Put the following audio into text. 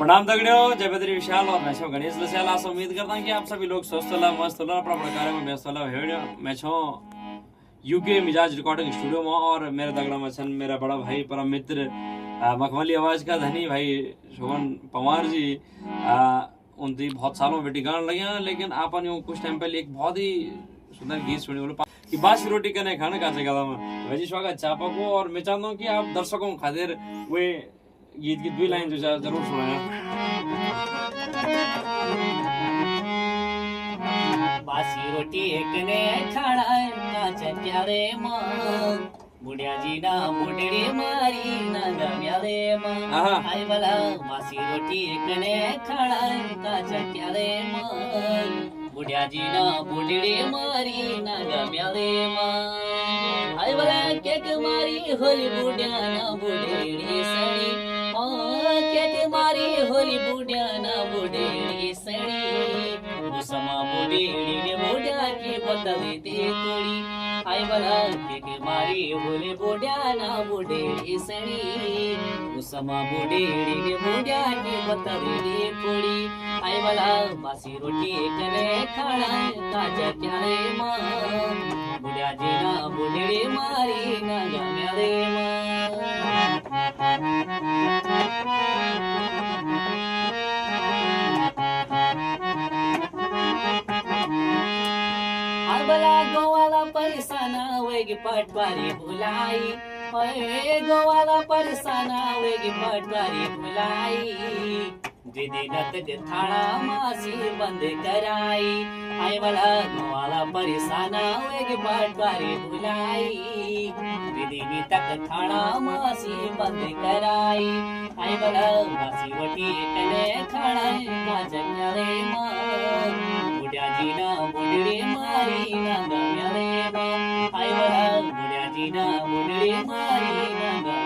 प्रणाम दगड़ियों, जय बद्री विशाल और मैं छूं गणेश लसियाल। आशा उम्मीद करता हूं कि आप सभी लोग स्वस्थ होला मस्त होला अपना अपना कार्य में व्यस्त होला। मैं छूं यूके मिजाज रिकॉर्डिंग स्टूडियो में और मेरे दगड़ा में छन मेरा बड़ा भाई परम मित्र मखमली आवाज का धनी भाई शोभन पवार जी। उनकी बहुत सालों बेटी गान लगे, लेकिन आपन यूं कुछ टाइम पहले एक बहुत ही सुंदर गीत सुनी बोलो कि बासी रोटी कने खाने का जगह में वैसी स्वागत चापा को। और मैं चाहता हूँ कि आप दर्शकों खातिर वे गीत की 2 लाइन जो जरूर सुनाया। बासी रोटी एकने खाना काचा प्यारे मां बुढ़िया जी ना बुढ़ड़ी मारी ना गम्या रे मां आई वाला बासी रोटी एकने खाना काचा प्यारे मां बुढ़िया जी ना बुढ़ड़ी मारी ना गम्या रे मां आई वाला केक मारी होली बुढ़िया ना बुढ़ड़ी सड़ी केक मारी होली बुढ़िया ना बुढ़ड़ी सड़ी समा बुढ़ेड़ी ने बुढ़िया की बदली दे तोड़ी आई वाला केक मारी होली बुढ़िया ना बुढ़ेड़ी सड़ी समा बुढ़ेड़ी ने बुढ़िया की बदली दे तोड़ी आई वाला बासी रोटी कने खाना काचा प्यारे मां बुढ़िया जी ना बुढ़ेड़ी मारी ना गम्या रे मां। बला गोवाला परिसाना वेगी पटवारी भुलाई गोवाला परिसाना वेगी पटवारी भुलाई दीदी नतक थाना मासी बंद कराई आई वाला गोवाला परिसाना वेगी पटवारी भुलाई दीदी तक थाना मासी बंद कराई आई वाला मासी रोटी कने खाना का जंगा रे मां बुढ़िया जी ना बुढ़ड़ी मारी ना गम्या रे मां आई वाला बुढ़िया जी ना बुढ़ड़ी मारी ना